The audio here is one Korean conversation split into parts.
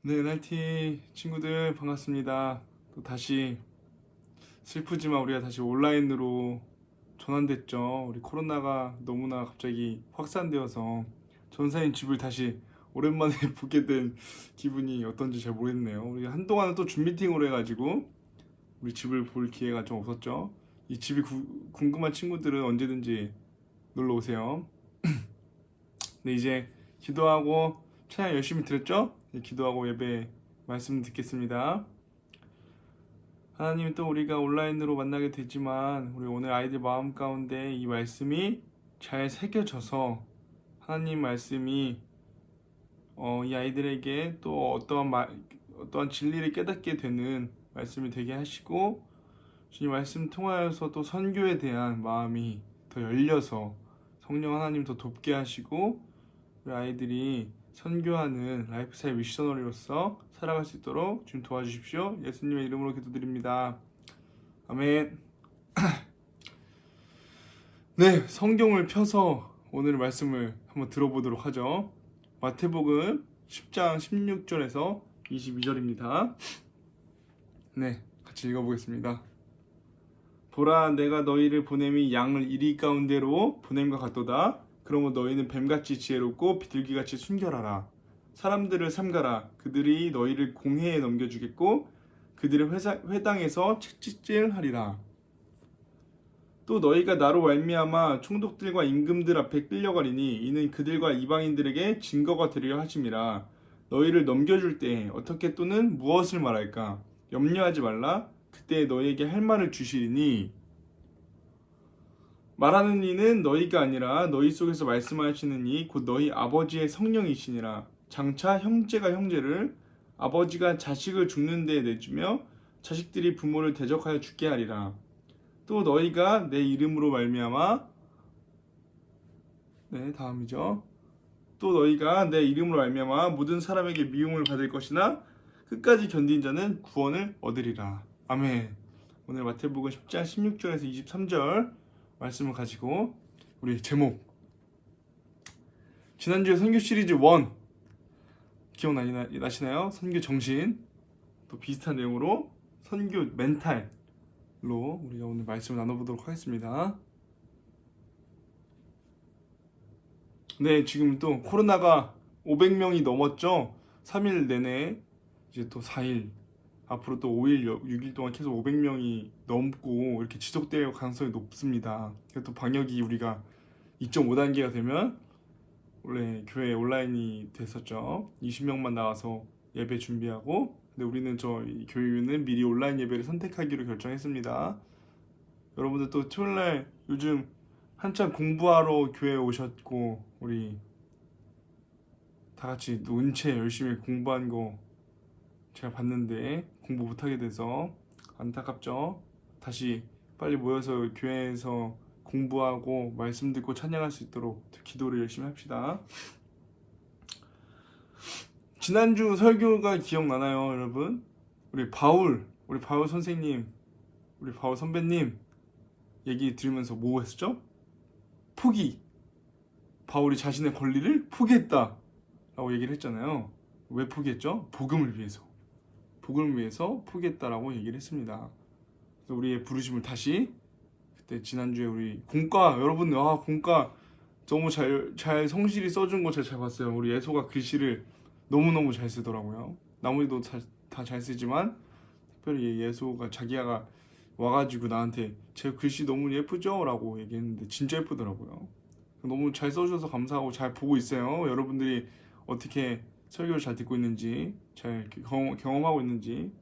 네, NRT 친구들 반갑습니다. 또 다시 슬프지만 우리가 다시 온라인으로 전환됐죠. 우리 코로나가 너무나 갑자기 확산되어서 전사인 집을 다시 오랜만에 보게 된 기분이 어떤지 잘 모르겠네요. 우리 한동안은 또 줌 미팅으로 해가지고 우리 집을 볼 기회가 좀 없었죠. 이 집이 궁금한 친구들은 언제든지 놀러 오세요. 네, 이제 기도하고 찬양 열심히 드렸죠? 기도하고 예배 말씀 듣겠습니다. 하나님, 또 우리가 온라인으로 만나게 되지만 우리 오늘 아이들 마음 가운데 이 말씀이 잘 새겨져서 하나님 말씀이 이 아이들에게 또 어떠한 진리를 깨닫게 되는 말씀이 되게 하시고, 주님 말씀 통하여서 또 선교에 대한 마음이 더 열려서 성령 하나님 더 돕게 하시고, 우리 아이들이 선교하는 라이프스타일 미셔너리로서 살아갈 수 있도록 주님 도와주십시오. 예수님의 이름으로 기도드립니다. 아멘. 네, 성경을 펴서 오늘 말씀을 한번 들어보도록 하죠. 마태복음 10장 16절에서 22절입니다. 네, 같이 읽어보겠습니다. 보라, 내가 너희를 보냄이 양을 이리 가운데로 보냄과 같도다. 그러므로 너희는 뱀같이 지혜롭고 비둘기같이 순결하라. 사람들을 삼가라. 그들이 너희를 공회에 넘겨주겠고 그들의 회당에서 채찍질하리라. 또 너희가 나로 말미암아 총독들과 임금들 앞에 끌려가리니 이는 그들과 이방인들에게 증거가 되리려 하심이라. 너희를 넘겨줄 때 어떻게 또는 무엇을 말할까? 염려하지 말라. 그때 너희에게 할 말을 주시리니 말하는 이는 너희가 아니라 너희 속에서 말씀하시는 이 곧 너희 아버지의 성령이시니라. 장차 형제가 형제를, 아버지가 자식을 죽는 데에 내주며 자식들이 부모를 대적하여 죽게 하리라. 또 너희가 내 이름으로 말미암아, 네, 다음이죠. 또 너희가 내 이름으로 말미암아 모든 사람에게 미움을 받을 것이나 끝까지 견딘 자는 구원을 얻으리라. 아멘. 오늘 마태복음 10장 16절에서 23절 말씀을 가지고 우리 제목, 지난주에 선교 시리즈 1 기억나시나요? 선교 정신, 또 비슷한 내용으로 선교 멘탈로 우리가 오늘 말씀을 나눠보도록 하겠습니다. 네, 지금 또 코로나가 500명이 넘었죠. 3일 내내, 이제 또 4일, 앞으로 또 5일, 6일 동안 계속 500명이 넘고 이렇게 지속될 가능성이 높습니다. 또 방역이 우리가 2.5단계가 되면 원래 교회 온라인이 됐었죠. 20명만 나와서 예배 준비하고, 근데 우리는 교회는 미리 온라인 예배를 선택하기로 결정했습니다. 여러분들 또 토요일날 요즘 한참 공부하러 교회에 오셨고, 우리 다 같이 은채 열심히 공부한 거 제가 봤는데 공부 못하게 돼서 안타깝죠. 다시 빨리 모여서 교회에서 공부하고 말씀 듣고 찬양할 수 있도록 기도를 열심히 합시다. 지난주 설교가 기억나나요, 여러분? 우리 바울 선생님, 우리 바울 선배님 얘기 들으면서 뭐 했었죠? 포기. 바울이 자신의 권리를 포기했다 라고 얘기를 했잖아요. 왜 포기했죠? 복음을 위해서 포기했다라고 얘기를 했습니다. 그래서 우리의 부르심을 다시, 그때 지난주에 우리 공과, 여러분 공과 너무 잘 성실히 써준 거 제가 잘 봤어요. 우리 예소가 글씨를 너무너무 잘 쓰더라고요. 나머지도 다 잘 쓰지만 특별히 예소가 자기가 와가지고 나한테 제 글씨 너무 예쁘죠? 라고 얘기했는데 진짜 예쁘더라고요. 너무 잘 써주셔서 감사하고 잘 보고 있어요. 여러분들이 어떻게 설교를 잘 듣고 있는지, 잘 경험하고 있는지.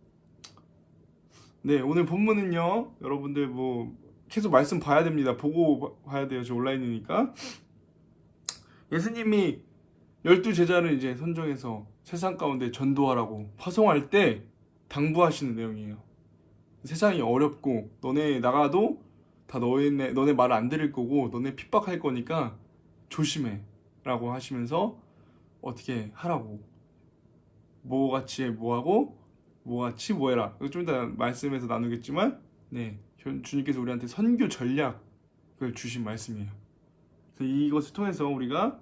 네, 오늘 본문은요, 여러분들 뭐 계속 말씀 봐야 됩니다. 보고 봐야 돼요. 저 온라인이니까. 예수님이 12제자를 이제 선정해서 세상 가운데 전도하라고 파송할 때 당부하시는 내용이에요. 세상이 어렵고 너네 나가도 다 너네 말을 안 들을 거고 너네 핍박할 거니까 조심해 라고 하시면서 어떻게 하라고, 뭐같이 뭐하고 뭐같이 뭐해라, 좀 이따 말씀에서 나누겠지만, 네, 주님께서 우리한테 선교 전략을 주신 말씀이에요. 그래서 이것을 통해서 우리가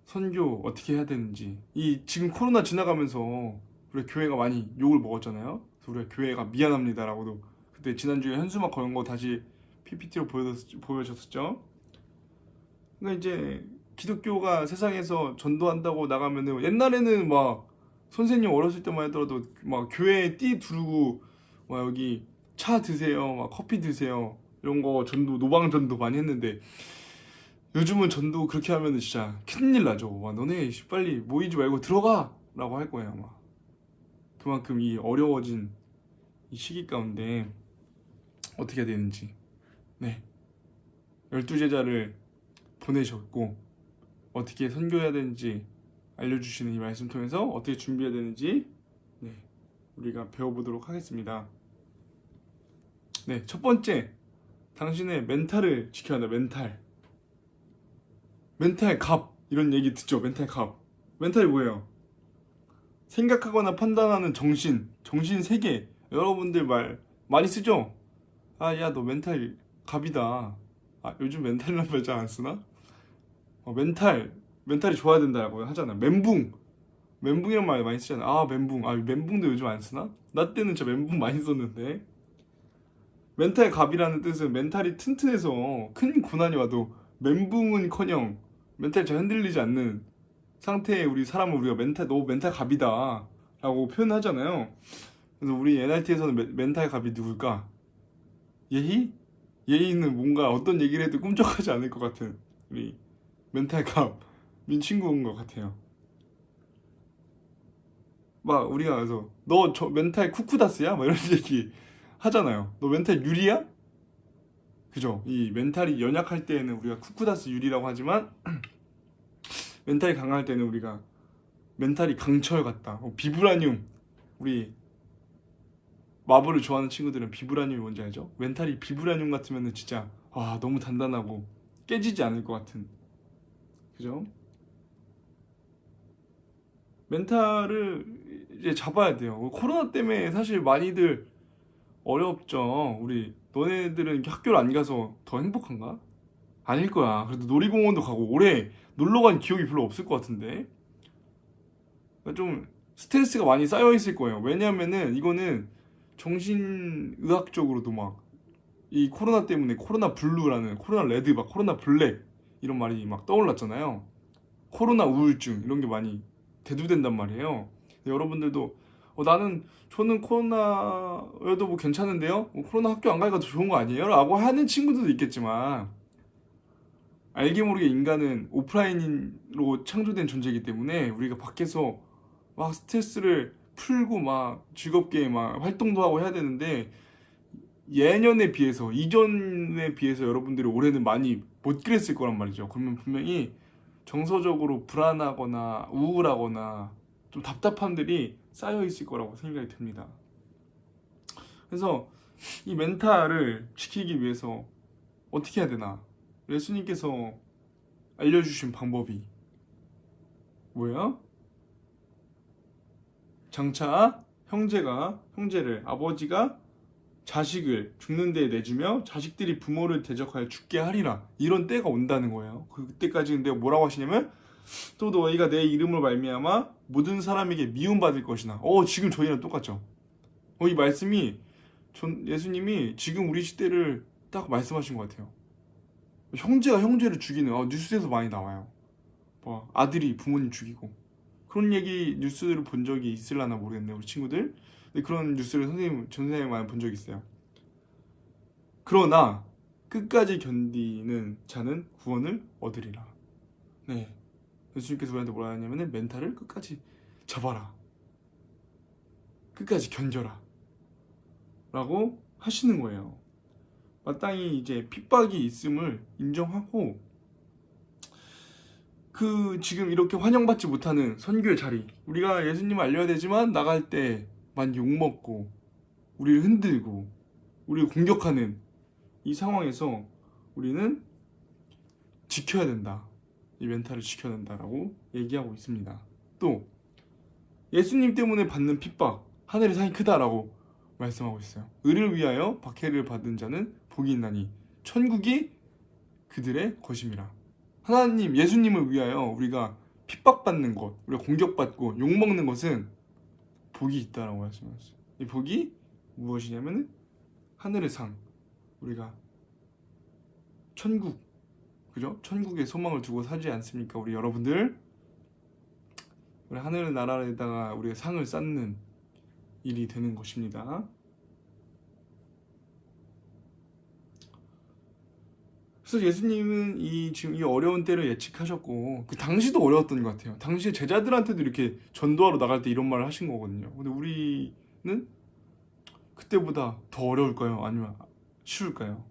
선교 어떻게 해야 되는지, 이 지금 코로나 지나가면서 우리 교회가 많이 욕을 먹었잖아요. 그래서 우리가 교회가 미안합니다라고도 그때 지난주에 현수막 건 거 다시 PPT로 보여줬었죠. 그러니까 이제 기독교가 세상에서 전도한다고 나가면은, 옛날에는 막 선생님 어렸을 때만 하더라도 막 교회에 띠 두르고 막 여기 차 드세요, 막 커피 드세요, 이런 거 전도, 노방 전도 많이 했는데, 요즘은 전도 그렇게 하면은 진짜 큰일 나죠. 와, 너네 빨리 모이지 말고 들어가! 라고 할 거예요, 아마. 그만큼 이 어려워진 이 시기 가운데 어떻게 해야 되는지, 네, 12제자를 보내셨고 어떻게 선교해야 되는지 알려주시는 이 말씀 통해서 어떻게 준비해야 되는지, 네, 우리가 배워보도록 하겠습니다. 네, 첫 번째, 당신의 멘탈을 지켜야 한다. 멘탈 갑, 이런 얘기 듣죠. 멘탈 갑. 멘탈이 뭐예요? 생각하거나 판단하는 정신 세계. 여러분들 말 많이 쓰죠? 아, 야, 너 멘탈 갑이다. 아, 요즘 멘탈이란 말 잘 안 쓰나? 멘탈이 좋아야 된다고 하잖아. 멘붕이란 말 많이 쓰잖아. 아, 멘붕. 아, 멘붕도 요즘 안 쓰나? 나 때는 진짜 멘붕 많이 썼는데. 멘탈 갑이라는 뜻은 멘탈이 튼튼해서 큰 고난이 와도 멘붕은커녕 멘탈이 잘 흔들리지 않는 상태의 우리 사람을 우리가 너 멘탈 갑이다 라고 표현하잖아요. 그래서 우리 NRT에서는 멘탈 갑이 누굴까? 예희? 예희는 뭔가 어떤 얘기를 해도 꿈쩍하지 않을 것 같은 우리 멘탈 갑민 친구인 것 같아요. 막 우리가 그래서 너 저 멘탈 쿠쿠다스야? 막 이런 얘기 하잖아요. 너 멘탈 유리야? 그죠? 이 멘탈이 연약할 때에는 우리가 쿠쿠다스 유리라고 하지만 멘탈이 강할 때는 우리가 멘탈이 강철 같다. 비브라늄. 우리 마블을 좋아하는 친구들은 비브라늄이 뭔지 알죠? 멘탈이 비브라늄 같으면 진짜 너무 단단하고 깨지지 않을 것 같은, 그죠? 멘탈을 이제 잡아야 돼요. 코로나 때문에 사실 많이들 어렵죠. 우리 너네들은 학교를 안 가서 더 행복한가? 아닐 거야. 그래도 놀이공원도 가고 올해 놀러 간 기억이 별로 없을 것 같은데. 좀 스트레스가 많이 쌓여 있을 거예요. 왜냐면은 이거는 정신의학적으로도 막 이 코로나 때문에 코로나 블루라는, 코로나 레드, 막 코로나 블랙 이런 말이 막 떠올랐잖아요. 코로나 우울증 이런 게 많이 대두된단 말이에요. 여러분들도 저는 코로나여도 뭐 괜찮은데요? 뭐 코로나 학교 안 가니까 더 좋은 거 아니에요? 라고 하는 친구들도 있겠지만, 알게 모르게 인간은 오프라인으로 창조된 존재이기 때문에 우리가 밖에서 막 스트레스를 풀고 막 즐겁게 막 활동도 하고 해야 되는데, 예년에 비해서, 이전에 비해서 여러분들이 올해는 많이 못 그랬을 거란 말이죠. 그러면 분명히 정서적으로 불안하거나 우울하거나 좀 답답함들이 쌓여 있을 거라고 생각이 듭니다. 그래서 이 멘탈을 지키기 위해서 어떻게 해야 되나? 예수님께서 알려주신 방법이 뭐예요? 장차 형제를, 아버지가 자식을 죽는 데에 내주며 자식들이 부모를 대적하여 죽게 하리라. 이런 때가 온다는 거예요. 그때까지는 내가 뭐라고 하시냐면, 또 너희가 내 이름을 말미암아 모든 사람에게 미움받을 것이나. 지금 저희랑 똑같죠. 이 말씀이 예수님이 지금 우리 시대를 딱 말씀하신 것 같아요. 형제가 형제를 죽이는, 뉴스에서 많이 나와요. 뭐 아들이 부모님 죽이고, 그런 얘기 뉴스를 본 적이 있을라나 모르겠네요, 우리 친구들. 근데 그런 뉴스를 선생님 많이 본 적이 있어요. 그러나 끝까지 견디는 자는 구원을 얻으리라. 네, 예수님께서 우리한테 뭐라 하냐면은 멘탈을 끝까지 잡아라, 끝까지 견뎌라 라고 하시는 거예요. 마땅히 이제 핍박이 있음을 인정하고, 지금 이렇게 환영받지 못하는 선교의 자리, 우리가 예수님을 알려야 되지만 나갈 때 많이 욕먹고 우리를 흔들고 우리를 공격하는 이 상황에서 우리는 지켜야 된다. 이 멘탈을 지켜야 된다라고 얘기하고 있습니다. 또 예수님 때문에 받는 핍박, 하늘의 상이 크다라고 말씀하고 있어요. 의를 위하여 박해를 받은 자는 복이 있나니 천국이 그들의 것임이라. 하나님, 예수님을 위하여 우리가 핍박받는 것, 우리가 공격받고 욕먹는 것은 복이 있다라고 말씀하셨어요. 이 복이 무엇이냐면은 하늘의 상, 우리가 천국, 그죠? 천국에 소망을 두고 사지 않습니까? 우리 여러분들, 우리 하늘 나라에다가 우리가 상을 쌓는 일이 되는 것입니다. 그래서 예수님은 지금 이 어려운 때를 예측하셨고, 그 당시도 어려웠던 것 같아요. 당시 제자들한테도 이렇게 전도하러 나갈 때 이런 말을 하신 거거든요. 근데 우리는 그때보다 더 어려울까요? 아니면 쉬울까요?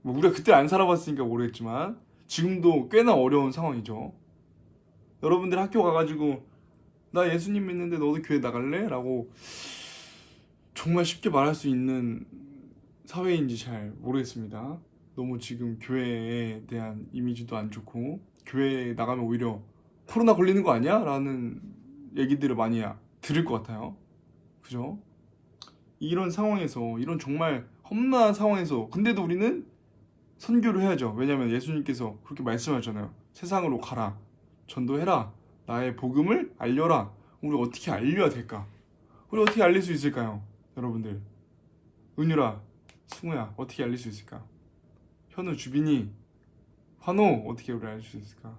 뭐 우리가 그때 안 살아봤으니까 모르겠지만 지금도 꽤나 어려운 상황이죠. 여러분들 학교 가가지고 나 예수님 믿는데 너도 교회 나갈래? 라고 정말 쉽게 말할 수 있는 사회인지 잘 모르겠습니다. 너무 지금 교회에 대한 이미지도 안 좋고 교회에 나가면 오히려 코로나 걸리는 거 아니야? 라는 얘기들을 많이 들을 것 같아요. 그죠? 이런 상황에서, 이런 정말 험난한 상황에서 근데도 우리는 선교를 해야죠. 왜냐하면 예수님께서 그렇게 말씀하셨잖아요. 세상으로 가라, 전도해라, 나의 복음을 알려라. 우리 어떻게 알려야 될까? 우리 어떻게 알릴 수 있을까요? 여러분들, 은유라, 승우야, 어떻게 알릴 수 있을까? 현우, 주빈이, 환호, 어떻게 우리 알릴 수 있을까?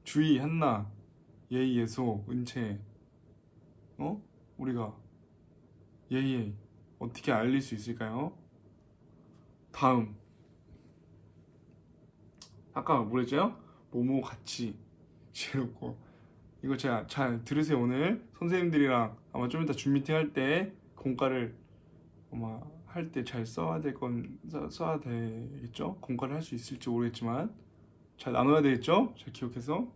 주희, 한나, 예희, 예소, 은채, 우리가 예희 어떻게 알릴 수 있을까요? 다음, 아까 뭐랬죠? 모모 같이 지혜롭고. 이거 제가 잘 들으세요. 오늘 선생님들이랑 아마 좀 이따 줌 미팅 할 때 공과를 아마 할 때 잘 써야 될 건 써야 되겠죠? 공과를 할 수 있을지 모르겠지만 잘 나눠야 되겠죠? 잘 기억해서.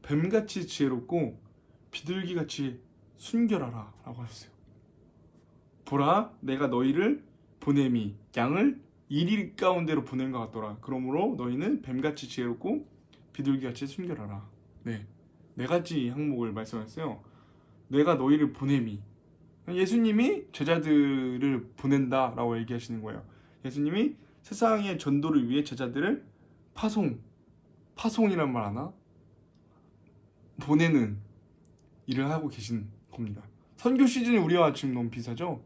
뱀같이 지혜롭고 비둘기같이 순결하라 라고 하셨어요. 보라, 내가 너희를 보냄이 양을 이리 가운데로 보낸 것 같더라. 그러므로 너희는 뱀같이 지혜롭고 비둘기같이 순결하라. 네, 네 가지 항목을 말씀하셨어요. 내가 너희를 보냄이, 예수님이 제자들을 보낸다라고 얘기하시는 거예요. 예수님이 세상의 전도를 위해 제자들을 파송이란 말 하나? 보내는 일을 하고 계신 겁니다. 선교 시즌이 우리와 지금 너무 비슷하죠?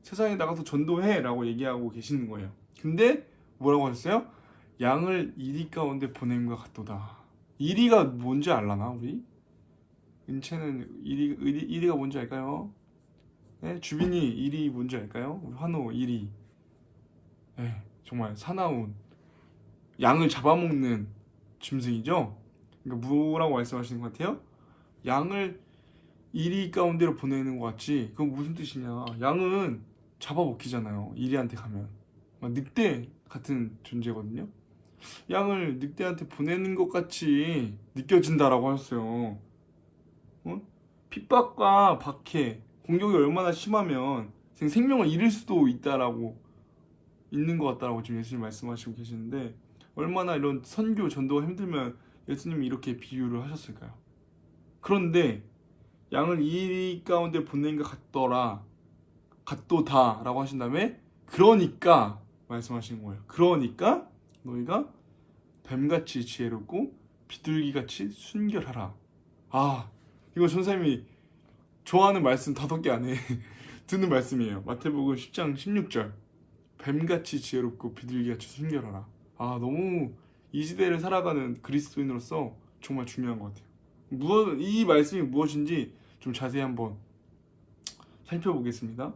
세상에 나가서 전도해 라고 얘기하고 계시는 거예요. 근데 뭐라고 하셨어요? 양을 이리 가운데 보냄과 같도다. 이리가 뭔지 알라나 우리? 은채는 이리가 뭔지 알까요? 네? 주빈이 이리 뭔지 알까요? 우리 환호 이리. 네, 정말 사나운 양을 잡아먹는 짐승이죠? 그러니까 뭐라고 말씀하시는 것 같아요? 양을 이리 가운데로 보내는 것 같이. 그건 무슨 뜻이냐? 양은 잡아먹히잖아요. 이리한테 가면 막 늑대 같은 존재거든요. 양을 늑대한테 보내는 것 같이 느껴진다라고 하셨어요. 핍박과 박해, 공격이 얼마나 심하면 생명을 잃을 수도 있다라고 있는 것 같다라고 지금 예수님 말씀하시고 계시는데, 얼마나 이런 선교 전도가 힘들면 예수님이 이렇게 비유를 하셨을까요? 그런데 양을 이 가운데 보낸 것 같도다 라고 하신 다음에 그러니까 말씀하시는 거예요. 그러니까 너희가 뱀같이 지혜롭고 비둘기같이 순결하라. 이거 전사님이 좋아하는 말씀 5개 안에 듣는 말씀이에요. 마태복음 10장 16절, 뱀같이 지혜롭고 비둘기같이 순결하라. 너무 이 시대를 살아가는 그리스도인으로서 정말 중요한 것 같아요. 이 말씀이 무엇인지 좀 자세히 한번 살펴보겠습니다.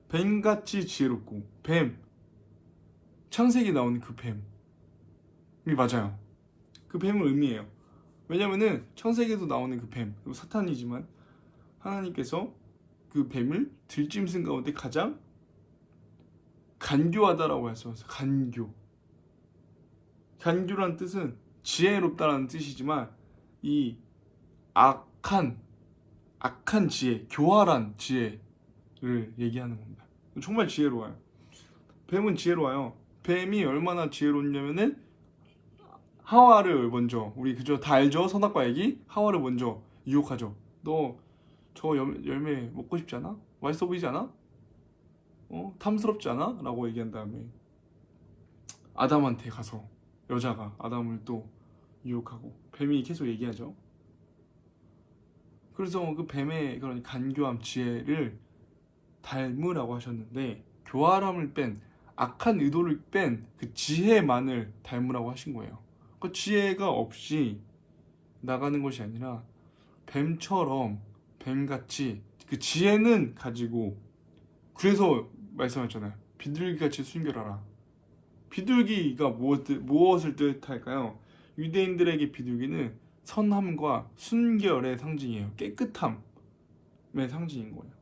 뱀같이 지혜롭고, 뱀, 창세기 나오는 그 뱀이 맞아요. 그 뱀을 의미해요. 왜냐면은 창세기에도 나오는 그 뱀, 사탄이지만 하나님께서 그 뱀을 들짐승 가운데 가장 간교하다라고 말씀하셨어요. 간교란 뜻은 지혜롭다라는 뜻이지만 이 악한 지혜, 교활한 지혜를 얘기하는 겁니다. 정말 지혜로워요. 뱀은 지혜로워요. 뱀이 얼마나 지혜로웠냐면은 하와를 먼저, 우리 그죠? 다 알죠? 선악과 얘기? 하와를 먼저 유혹하죠. 너 저 열매 먹고 싶지 않아? 맛있어 보이지 않아? 탐스럽지 않아? 라고 얘기한 다음에 아담한테 가서 여자가 아담을 또 유혹하고 뱀이 계속 얘기하죠. 그래서 그 뱀의 그런 간교함 지혜를 닮으라고 하셨는데 교활함을 뺀 악한 의도를 뺀 그 지혜만을 닮으라고 하신 거예요. 그 지혜가 없이 나가는 것이 아니라 뱀처럼 뱀같이 그 지혜는 가지고 그래서 말씀하셨잖아요. 비둘기같이 순결하라. 비둘기가 무엇을 뜻할까요? 유대인들에게 비둘기는 선함과 순결의 상징이에요. 깨끗함의 상징인 거예요.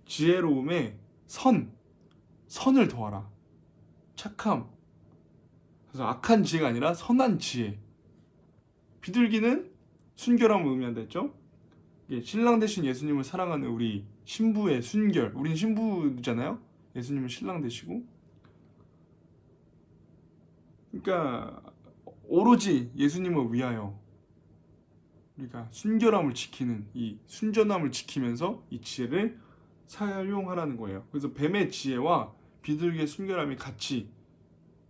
지혜로움에 선을 더하라. 착함. 그래서 악한 지혜가 아니라 선한 지혜. 비둘기는 순결함을 의미한다 했죠? 신랑 대신 예수님을 사랑하는 우리 신부의 순결. 우린 신부잖아요. 예수님은 신랑 되시고. 그러니까 오로지 예수님을 위하여 우리가 순결함을 지키는 이 순전함을 지키면서 이 지혜를 사용하라는 거예요. 그래서 뱀의 지혜와 비둘기의 순결함이 같이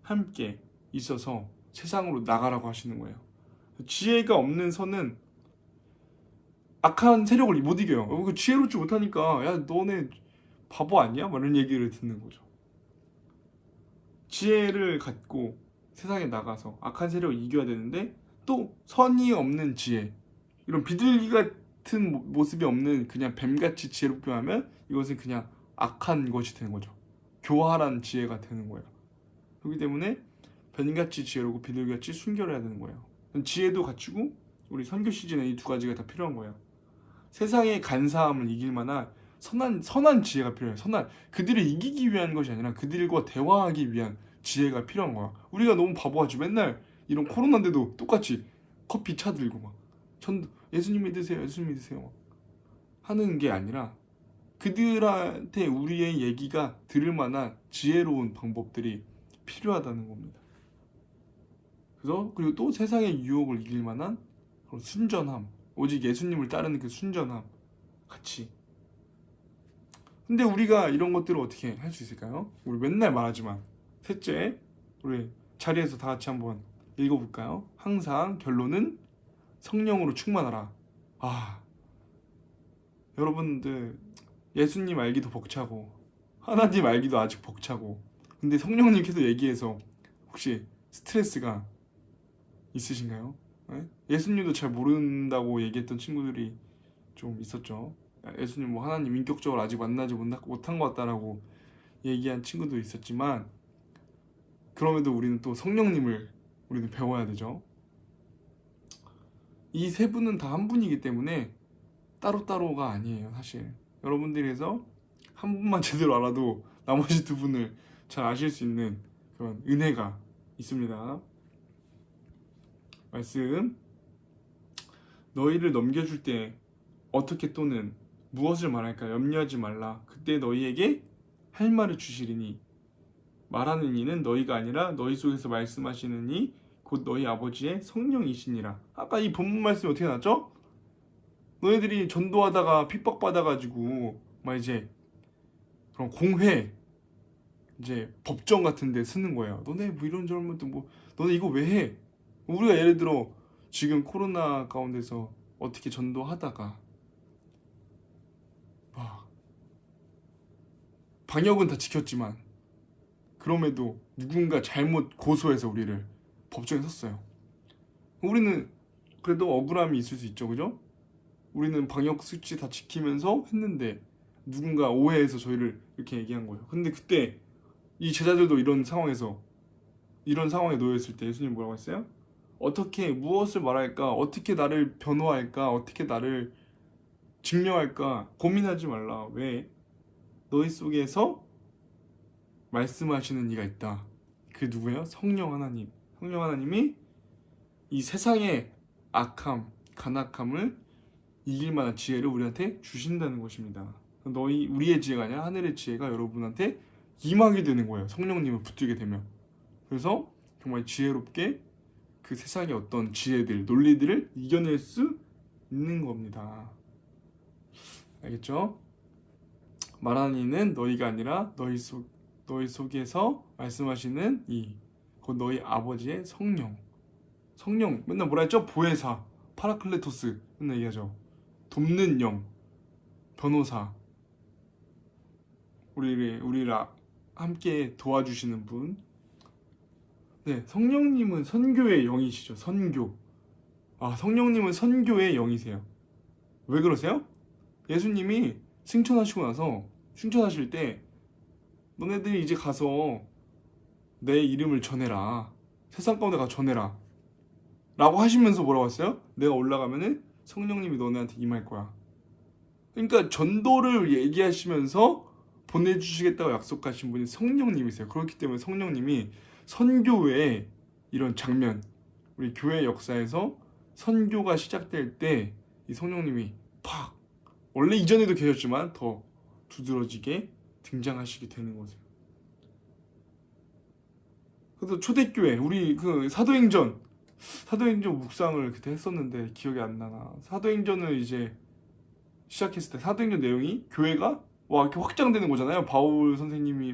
함께 있어서 세상으로 나가라고 하시는 거예요. 지혜가 없는 선은 악한 세력을 못 이겨요. 그 지혜롭지 못하니까 야 너네 바보 아니야? 막 이런 얘기를 듣는 거죠. 지혜를 갖고 세상에 나가서 악한 세력을 이겨야 되는데 또 선이 없는 지혜, 이런 비둘기 같은 모습이 없는 그냥 뱀같이 지혜롭게 하면 이것은 그냥 악한 것이 되는 거죠. 교활한 지혜가 되는 거예요. 그렇기 때문에 뱀같이 지혜롭고 비둘기같이 순결해야 되는 거예요. 지혜도 갖추고 우리 선교 시즌에 이 두 가지가 다 필요한 거예요. 세상의 간사함을 이길 만한 선한 지혜가 필요해요. 그들을 이기기 위한 것이 아니라 그들과 대화하기 위한 지혜가 필요한 거야. 우리가 너무 바보하지. 맨날 이런 코로나인데도 똑같이 커피 차 들고 막 예수님 믿으세요, 예수님 믿으세요 하는 게 아니라 그들한테 우리의 얘기가 들을 만한 지혜로운 방법들이 필요하다는 겁니다. 그리고 또 세상의 유혹을 이길 만한 그런 순전함, 오직 예수님을 따르는 그 순전함 같이. 근데 우리가 이런 것들을 어떻게 할 수 있을까요? 우리 맨날 말하지만 셋째, 우리 자리에서 다 같이 한번 읽어볼까요? 항상 결론은 성령으로 충만하라. 여러분들 예수님 알기도 벅차고 하나님 알기도 아직 벅차고, 근데 성령님 계속 얘기해서 혹시 스트레스가 있으신가요? 네? 예수님도 잘 모른다고 얘기했던 친구들이 좀 있었죠. 예수님 뭐 하나님 인격적으로 아직 만나지 못한 것 같다라고 얘기한 친구도 있었지만, 그럼에도 우리는 또 성령님을 우리는 배워야 되죠. 이 세 분은 다 한 분이기 때문에 따로따로가 아니에요. 사실 여러분들에서 한 분만 제대로 알아도 나머지 두 분을 잘 아실 수 있는 그런 은혜가 있습니다. 말씀, 너희를 넘겨줄 때 어떻게 또는 무엇을 말할까 염려하지 말라. 그때 너희에게 할 말을 주시리니 말하는 이는 너희가 아니라 너희 속에서 말씀하시는 이 곧 너희 아버지의 성령이시니라. 아까 이 본문 말씀이 어떻게 나왔죠? 너희들이 전도하다가 핍박받아가지고 막 이제 그런 공회, 이제 법정 같은 데 쓰는 거예요. 너네 뭐 이런저런 것도 뭐 너네 이거 왜 해? 우리가 예를 들어 지금 코로나 가운데서 어떻게 전도하다가 막 방역은 다 지켰지만 그럼에도 누군가 잘못 고소해서 우리를 법정에 섰어요. 우리는 그래도 억울함이 있을 수 있죠, 그죠? 우리는 방역 수치 다 지키면서 했는데 누군가 오해해서 저희를 이렇게 얘기한 거예요. 근데 그때 이 제자들도 이런 상황에 놓였을 때 예수님 뭐라고 했어요? 어떻게 무엇을 말할까? 어떻게 나를 변호할까? 어떻게 나를 증명할까? 고민하지 말라. 왜? 너희 속에서 말씀하시는 이가 있다. 그 누구예요? 성령 하나님. 성령 하나님이 이 세상의 악함, 간악함을 이길 만한 지혜를 우리한테 주신다는 것입니다. 우리의 지혜가 아니라 하늘의 지혜가 여러분한테 임하게 되는 거예요. 성령님을 붙들게 되면. 그래서 정말 지혜롭게 그 세상의 어떤 지혜들, 논리들을 이겨낼 수 있는 겁니다. 알겠죠? 말하는 이는 너희가 아니라 너희 속에서 말씀하시는 이 곧 너희 아버지의 성령 맨날 뭐라 했죠? 보혜사, 파라클레토스 맨날 얘기하죠. 돕는 영, 변호사, 우리를 함께 도와주시는 분. 네, 성령님은 선교의 영이시죠. 선교. 성령님은 선교의 영이세요. 왜 그러세요? 예수님이 승천하시고 나서 승천하실 때 너네들이 이제 가서 내 이름을 전해라. 세상 가운데 가서 전해라. 라고 하시면서 뭐라고 했어요? 내가 올라가면은 성령님이 너네한테 임할 거야. 그러니까 전도를 얘기하시면서 보내주시겠다고 약속하신 분이 성령님이세요. 그렇기 때문에 성령님이 선교의 이런 장면, 우리 교회 역사에서 선교가 시작될 때 이 성령님이 팍, 원래 이전에도 계셨지만 더 두드러지게 등장하시게 되는 거죠. 그래서 초대교회, 우리 그 사도행전 묵상을 그때 했었는데 기억이 안 나나. 사도행전을 이제 시작했을 때 사도행전 내용이 교회가 이렇게 확장되는 거잖아요. 바울 선생님이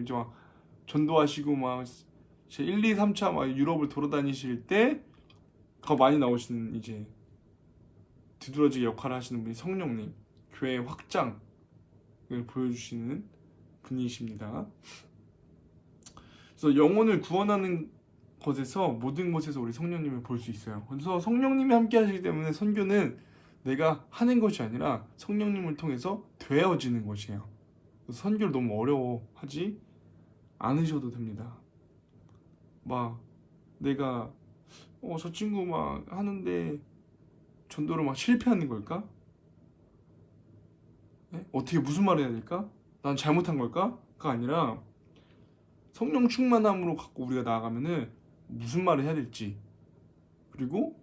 이제 막 전도하시고 막 1, 2, 3차 막 유럽을 돌아다니실 때 더 많이 나오시는 이제 뒤돌아지게 역할을 하시는 분이 성령님, 교회 확장을 보여주시는 분이십니다. 그래서 영혼을 구원하는 것에서 모든 것에서 우리 성령님을 볼 수 있어요. 그래서 성령님이 함께 하시기 때문에 선교는 내가 하는 것이 아니라 성령님을 통해서 되어지는 것이에요. 그래서 선교를 너무 어려워하지 않으셔도 됩니다. 막 내가 저 친구 막 하는데 전도를 막 실패하는 걸까? 네? 어떻게 무슨 말을 해야 될까? 난 잘못한 걸까?가 아니라 성령 충만함으로 갖고 우리가 나아가면은 무슨 말을 해야 될지, 그리고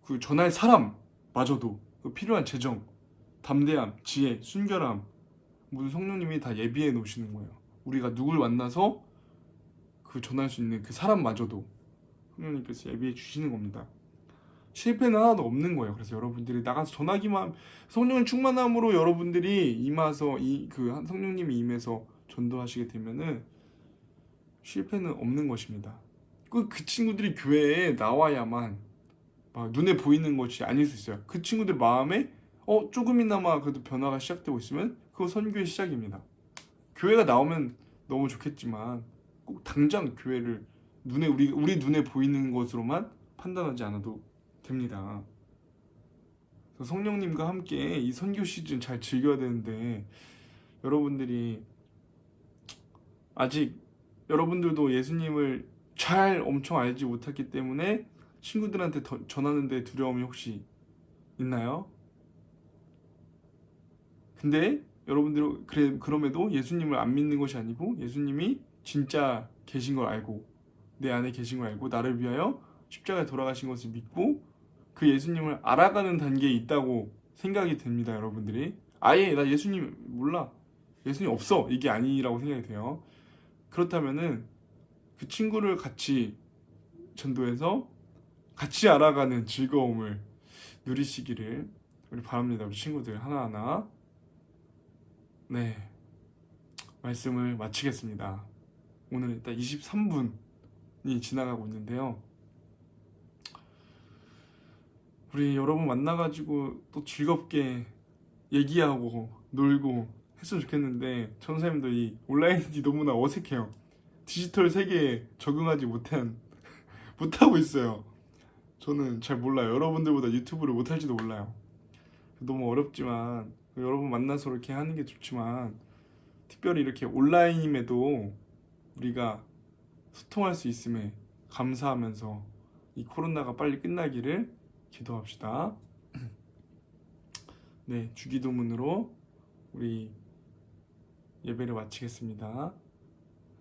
그 전할 사람마저도 그 필요한 재정, 담대함, 지혜, 순결함 모두 성령님이 다 예비해 놓으시는 거예요. 우리가 누굴 만나서 그 전할 수 있는 그 사람마저도 성령님께서 예비해 주시는 겁니다. 실패는 하나도 없는 거예요. 그래서 여러분들이 나가서 전하기만, 성령 충만함으로 여러분들이 임해서 성령님이 임해서 전도하시게 되면은 실패는 없는 것입니다. 그 친구들이 교회에 나와야만 막 눈에 보이는 것이 아닐 수 있어요. 그 친구들 마음에 조금이나마 그래도 변화가 시작되고 있으면 그거 선교의 시작입니다. 교회가 나오면 너무 좋겠지만 꼭 당장 교회를 우리 눈에 보이는 것으로만 판단하지 않아도 됩니다. 그래서 성령님과 함께 이 선교 시즌 잘 즐겨야 되는데, 여러분들이 아직 여러분들도 예수님을 잘 엄청 알지 못했기 때문에 친구들한테 전하는데 두려움이 혹시 있나요? 근데 여러분들 그럼에도 예수님을 안 믿는 것이 아니고 예수님이 진짜 계신 걸 알고 내 안에 계신 걸 알고 나를 위하여 십자가에 돌아가신 것을 믿고 그 예수님을 알아가는 단계에 있다고 생각이 됩니다. 여러분들이 아예 나 예수님 몰라, 예수님 없어, 이게 아니라고 생각이 돼요. 그렇다면은 그 친구를 같이 전도해서 같이 알아가는 즐거움을 누리시기를 우리 바랍니다. 우리 친구들 하나하나. 네, 말씀을 마치겠습니다. 오늘 일단 23분이 지나가고 있는데요. 우리 여러분 만나가지고 또 즐겁게 얘기하고 놀고 했으면 좋겠는데 전사님도 이 온라인이 너무나 어색해요. 디지털 세계에 적응하지 못하고 있어요. 저는 잘 몰라요. 여러분들보다 유튜브를 못할지도 몰라요. 너무 어렵지만 여러분 만나서 이렇게 하는 게 좋지만 특별히 이렇게 온라인임에도 우리가 소통할 수 있음에 감사하면서 이 코로나가 빨리 끝나기를 기도합시다. 네, 주기도문으로 우리 예배를 마치겠습니다.